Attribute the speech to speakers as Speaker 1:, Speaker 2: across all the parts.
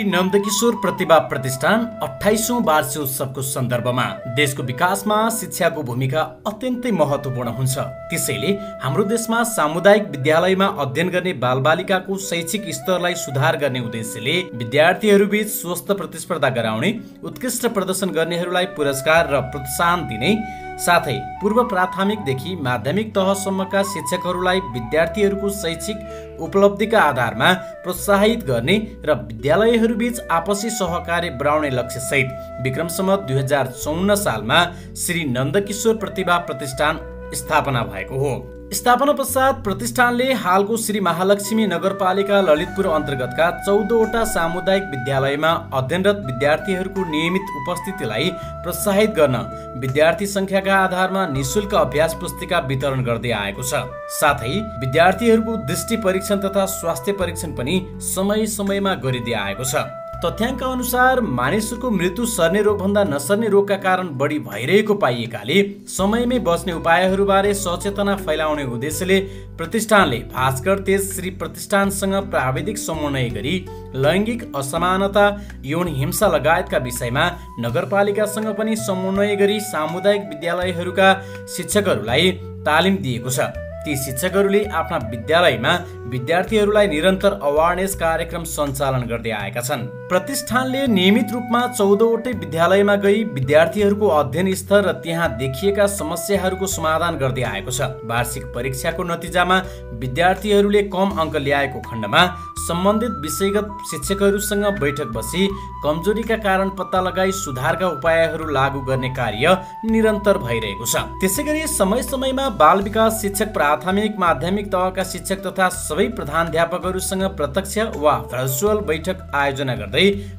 Speaker 1: नन्दकिशोर प्रतिभा प्रतिष्ठान 28औं वार्षिक उत्सवको सन्दर्भमा देशको विकासमा शिक्षाको भूमिका अत्यन्तै महत्त्वपूर्ण हुन्छ। त्यसैले हाम्रो देशमा सामुदायिक विद्यालयमा अध्ययन गर्ने बालबालिकाको शैक्षिक स्तरलाई सुधार गर्ने उद्देश्यले विद्यार्थीहरूबीच स्वस्थ प्रतिस्पर्धा गराउने, उत्कृष्ट प्रदर्शन गर्नेहरूलाई पुरस्कार र प्रोत्साहन दिने साथै पूर्व प्राथमिकदेखि माध्यमिक तहसम्मका शिक्षकहरूलाई विद्यार्थीहरूको शैक्षिक उपलब्धिका आधारमा प्रोत्साहित गर्ने र विद्यालयहरूबीच आपसी सहकार्य बढाउने लक्ष्यसहित विक्रम सम्वत 2054 सालमा श्री नन्दकिशोर प्रतिभा प्रतिष्ठान स्थापना भएको हो। स्थापना पश्चात प्रतिष्ठानले हालको श्री महालक्ष्मी नगरपालिका ललितपुर अन्तर्गतका 14वटा सामुदायिक विद्यालयमा अध्ययनरत विद्यार्थीहरूको नियमित उपस्थितिलाई प्रोत्साहित गर्न विद्यार्थी संख्याका आधारमा निशुल्क अभ्यास पुस्तिका वितरण गर्दै आएको छ। साथै विद्यार्थीहरूको दृष्टि परीक्षण तथा स्वास्थ्य परीक्षण पनि समय समयमा गरिँदै आएको छ। तथ्याङ्क अनुसार मानिसहरूको मृत्यु सर्ने रोगभन्दा नसर्ने रोगका कारण बढी भइरहेको पाइएकाले समयमै बच्ने उपायहरूबारे सचेतना फैलाउने उद्देश्यले प्रतिष्ठानले भास्कर तेज श्री प्रतिष्ठानसँग प्राविधिक समन्वय गरी लैङ्गिक असमानता, यौन हिंसा लगायतका विषयमा नगरपालिकासँग पनि समन्वय गरी सामुदायिक विद्यालयहरूका शिक्षकहरूलाई तालिम दिएको छ। ती शिक्षकहरूले आफ्ना विद्यालयमा विद्यार्थीहरूलाई निरन्तर अवेरनेस कार्यक्रम सञ्चालन गर्दै आएका छन्। प्रतिष्ठानले नियमित रूपमा 14वटै विद्यालयमा गई विद्यार्थीहरूको अध्ययन स्तर र त्यहाँ देखिएका समस्याहरूको समाधान गर्दै आएको छ। वार्षिक परीक्षाको नतिजामा विद्यार्थीहरूले कम अङ्क ल्याएको खण्डमा सम्बन्धित विषयगत शिक्षकहरूसँग बैठक बसी कमजोरीका कारण पत्ता लगाई सुधारका उपायहरू लागू गर्ने कार्य निरन्तर भइरहेको छ। त्यसैगरी समय समयमा बाल विकास शिक्षक, प्राथमिक माध्यमिक तहका शिक्षक तथा सबै प्रधानाध्यापकहरूसँग प्रत्यक्ष वा भर्चुअल बैठक आयोजना गर्दै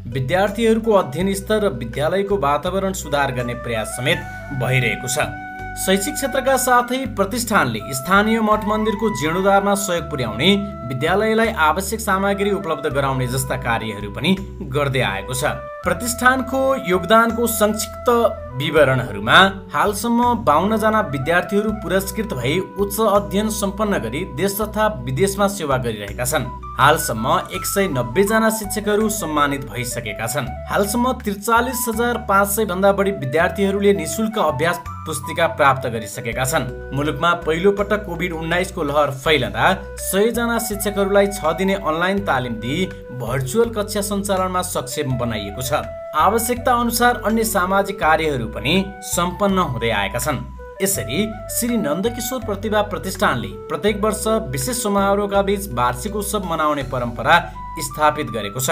Speaker 1: विद्यार्थीहरूको अध्ययन स्तर र विद्यालयको वातावरण सुधार गर्ने प्रयास समेत भइरहेको छ। शैक्षिक क्षेत्रका साथै प्रतिष्ठानले स्थानीय मठ मन्दिरको जीर्णोद्धारमा सहयोग पुर्याउने, विद्यालयलाई आवश्यक सामग्री उपलब्ध गराउने जस्ता कार्यहरू पनि गर्दै आएको छ। प्रतिष्ठानको योगदानको संक्षिप्त विवरणहरूमा हालसम्म 52 जना विद्यार्थीहरू पुरस्कृत भई उच्च अध्ययन सम्पन्न गरी देश तथा विदेशमा सेवा गरिरहेका छन्। हालसम्म 190 जना शिक्षकहरू सम्मानित भइसकेका छन्। हालसम्म 43,500 भन्दा बढी विद्यार्थीहरूले निशुल्क अभ्यास पुस्तिका प्राप्त गरिसकेका छन्। मुलुकमा पहिलो पटक कोभिड-19 को लहर फैलँदा 100 जना शिक्षकहरूलाई 6 दिने अनलाइन तालिम दिई भर्चुअल कक्षा सञ्चालनमा सक्षम बनाइएको छ। आवश्यकता अनुसार अन्य सामाजिक कार्यहरू पनि सम्पन्न हुँदै आएका छन्। यसरी श्री नन्दकिशोर प्रतिभा प्रतिष्ठानले प्रत्येक वर्ष विशेष समारोहका बीच वार्षिक उत्सव मनाउने परम्परा स्थापित गरेको छ।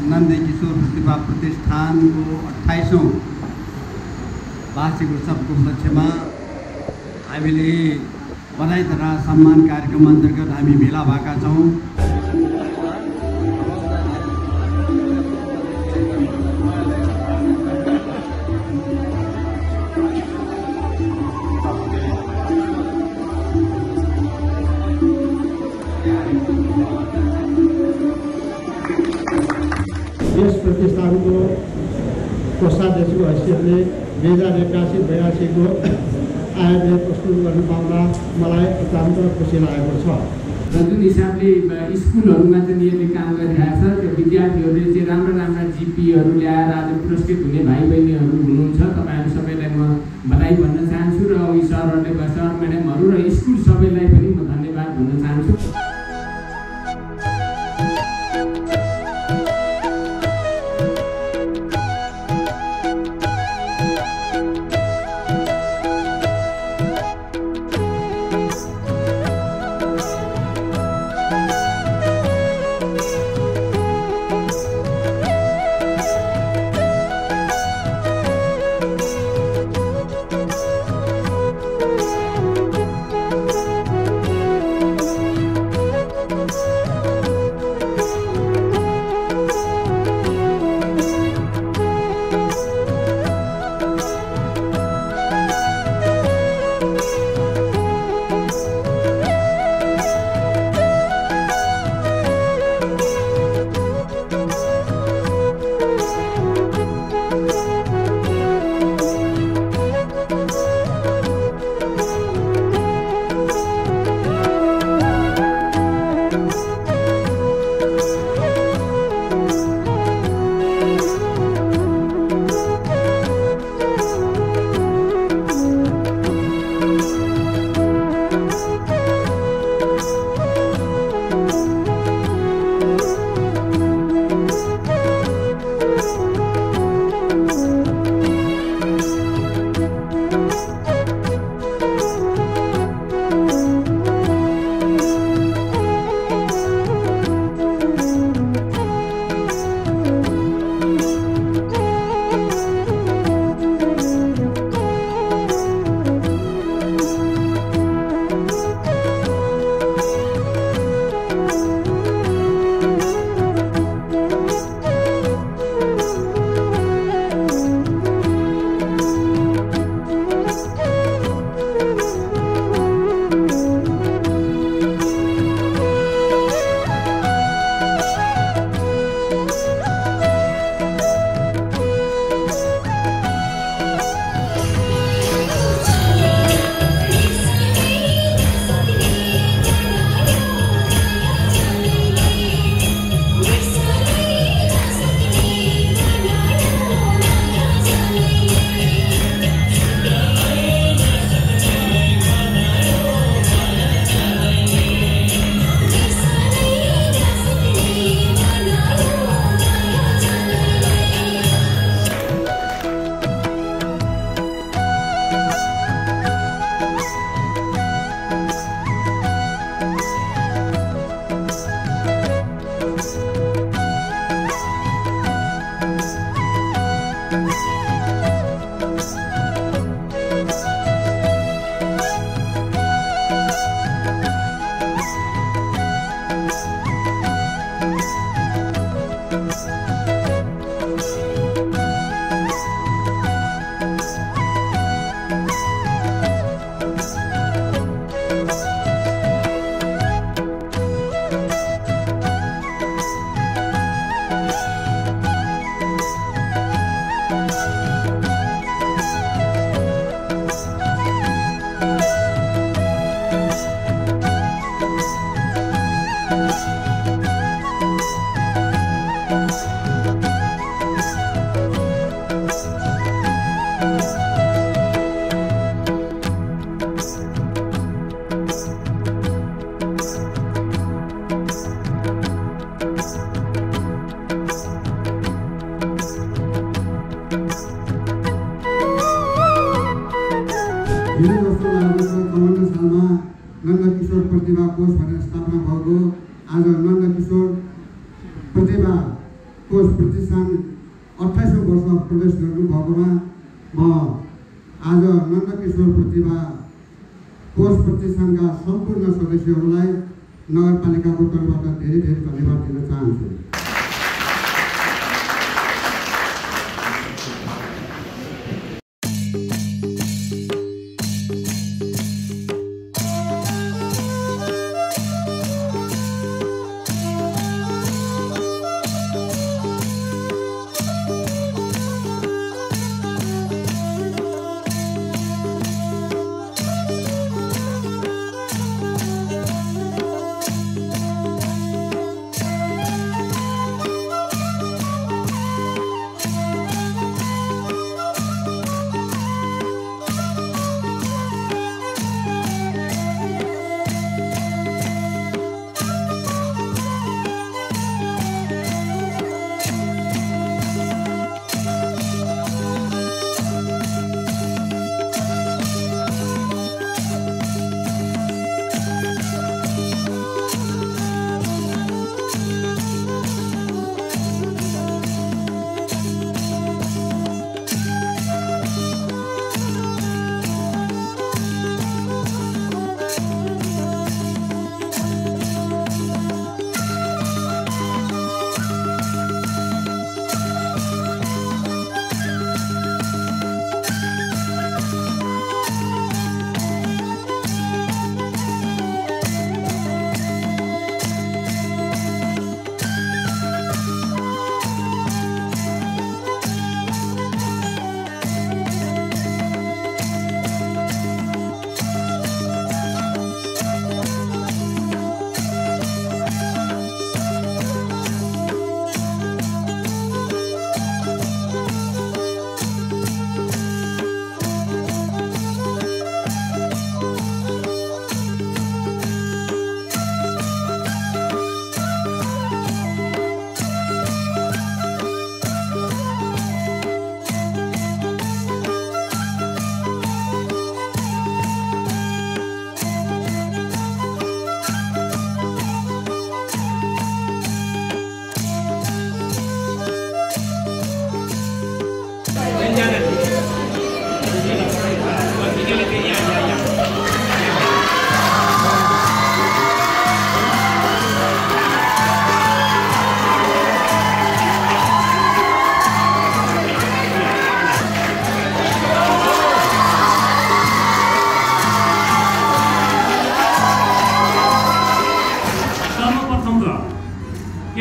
Speaker 2: नन्दकिशोर प्रतिभा प्रतिष्ठानको 28औं वार्षिक उत्सवको उपलक्ष्यमा हामीले बधाई तथा सम्मान कार्यक्रम अन्तर्गत हामी भेला भएका छौँ।
Speaker 3: यस प्रतिष्ठानको कोषाध्यक्षको हैसियतले 2081-82 को आयोजन प्रस्तुत गर्न पाउँदा मलाई अत्यन्त खुसी लागेको छ।
Speaker 4: र जुन हिसाबले स्कुलहरूमा चाहिँ यसले काम गरिरहेको छ, त्यो विद्यार्थीहरूले चाहिँ राम्रा जिपीहरू ल्याएर आज पुरस्कृत हुने भाइ बहिनीहरू हुनुहुन्छ। तपाईँहरू सबैलाई म बधाई भन्न चाहन्छु र सरहरूले, सर म्याडमहरू र स्कुल सबैलाई पनि म धन्यवाद भन्न चाहन्छु।
Speaker 2: हिजो जस्तो लागेको 52 सालमा नन्दकिशोर प्रतिभा कोष भनेर स्थापना भएको आज नन्दकिशोर प्रतिभा कोष प्रतिष्ठान 28औं वर्ष प्रवेश गर्नुभएकोमा म आज नन्दकिशोर प्रतिभा कोष प्रतिष्ठानका सम्पूर्ण सदस्यहरूलाई नगरपालिकाको तर्फबाट धेरै धेरै धन्यवाद दिन चाहन्छु।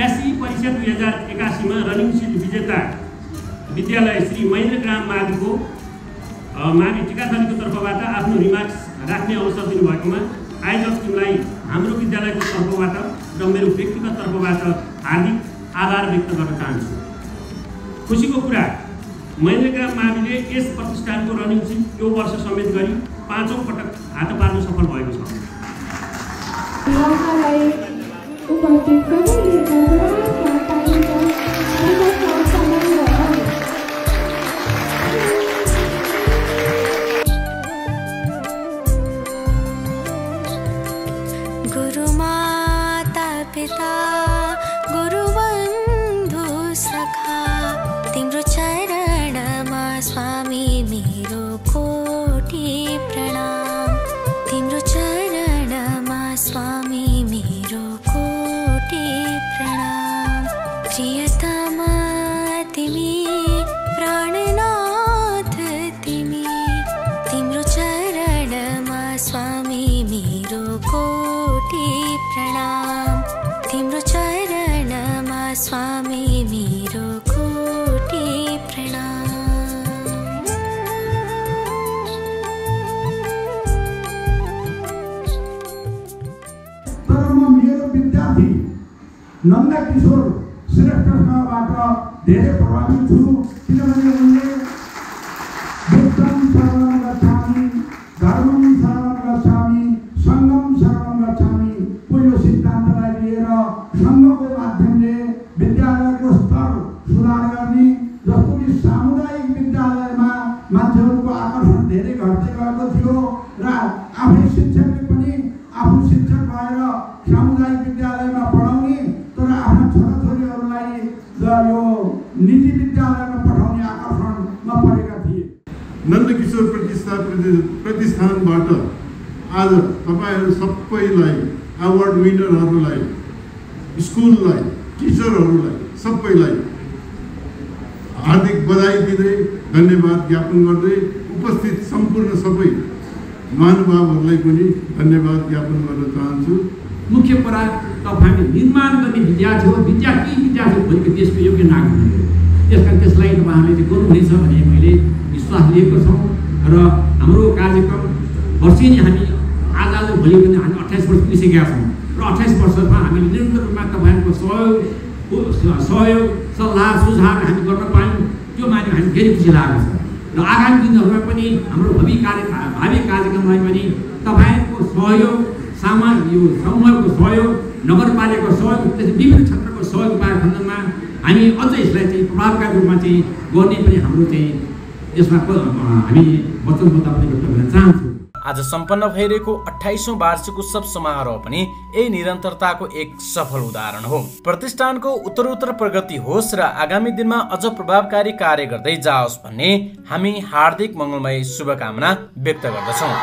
Speaker 5: एसई परीक्षा 2081 में रनिंग सीट विजेता विद्यालय श्री महेन्द्रग्राम माविको मावि टिकाथलीको तर्फबाट आफ्नो रिमार्क्स राख्ने अवसर दिनुभएकोमा आयोजक टिमलाई हाम्रो विद्यालयको तर्फबाट र मेरो व्यक्तिगत तर्फबाट हार्दिक आभार व्यक्त गर्न चाहन्छु। खुसीको कुरा महेन्द्रग्राम माविले यस प्रतिष्ठानको रनिङ सीट यो वर्ष समेत गरी 5औं पटक हात पार्न सफल भएको छ।
Speaker 6: गुरु माता पिता गुरु बन्धु सखा तिम्रो चरणमा स्वामी मेरो कोटि प्रणाम। तिम्रो चरणमा स्वामी मेरो कोटि प्रणाम। प्रियतमा तिमी प्राणनाथ तिमी तिम्रो चरणमा स्वामी मेरो कोटि प्रणाम। तिम्रो चरणमा स्वामी मेरो कोटि प्रणाम।
Speaker 3: तर म मेरो विद्यार्थी नन्दकिशोर श्रेष्ठसँग धेरै प्रभावित छु, किनभने उनले बुद्धं शरणं गच्छामि, धर्मं शरणं गच्छामि, सङ्घं शरणं गच्छामि को यो सिद्धान्तलाई लिएर सङ्घको माध्यमले विद्यालयको स्तर सुधार गर्ने, जस्तो कि सामुदायिक विद्यालयमा मान्छेहरूको आकर्षण धेरै घट्दै गएको थियो र आफै शिक्षकले पनि आफू शिक्षक भएर सामुदायिक विद्यालयमा पढाउने तर आफ्ना छोराछोरीहरूलाई यो निजी विद्यालयमा पठाउने आकर्षणमा परेका थिए।
Speaker 7: नन्दकिशोर प्रतिष्ठानबाट आज तपाईहरू सबैलाई अवार्ड विनरहरूलाई स्कुललाई टिचरहरूलाई सबैलाई हार्दिक बधाई दिँदै धन्यवाद ज्ञापन गर्दै उपस्थित सम्पूर्ण सबै महानुभावहरूलाई पनि धन्यवाद ज्ञापन गर्न चाहन्छु।
Speaker 8: मुख्य कुरा तपाईँ निर्माण गर्ने विद्यार्थी हो, विद्यार्थी भोलिको देशको योग्य नागरिक हो। त्यसकारण त्यसलाई तपाईँहरूले चाहिँ गर्नुहुनेछ भन्ने मैले विश्वास लिएको छौँ र हाम्रो कार्यक्रम वर्षेनी हामी आज भोलि पनि हामी 28 वर्ष पुगिसकेका छौँ र 28 वर्षमा हामीले निरन्तर रूपमा तपाईँहरूको सहयोग सल्लाह सुझाव हामी गर्न पायौँ, त्यो माने हामी धेरै खुसी लागेको छ र आगामी दिनहरूमा पनि हाम्रो भावी कार्यक्रमलाई पनि तपाईँहरूको सहयोग यो समूहको सहयोग नगरपालिकाको सहयोग विभिन्न क्षेत्रको सहयोग पाएको खण्डमा हामी अझ यसलाई चाहिँ प्रभावकारी रूपमा चाहिँ गर्ने पनि हाम्रो चाहिँ यसमा हामी वचनबद्ध पनि व्यक्त गर्न चाहन्छौँ।
Speaker 1: आज सम्पन्न भइरहेको 28औं वार्षिक उत्सव समारोह पनि यही निरन्तरताको एक सफल उदाहरण हो। प्रतिष्ठानको उत्तरोत्तर प्रगति होस् र आगामी दिनमा अझ प्रभावकारी कार्य गर्दै जाओस् भन्ने हामी हार्दिक मङ्गलमय शुभकामना व्यक्त गर्दछौँ।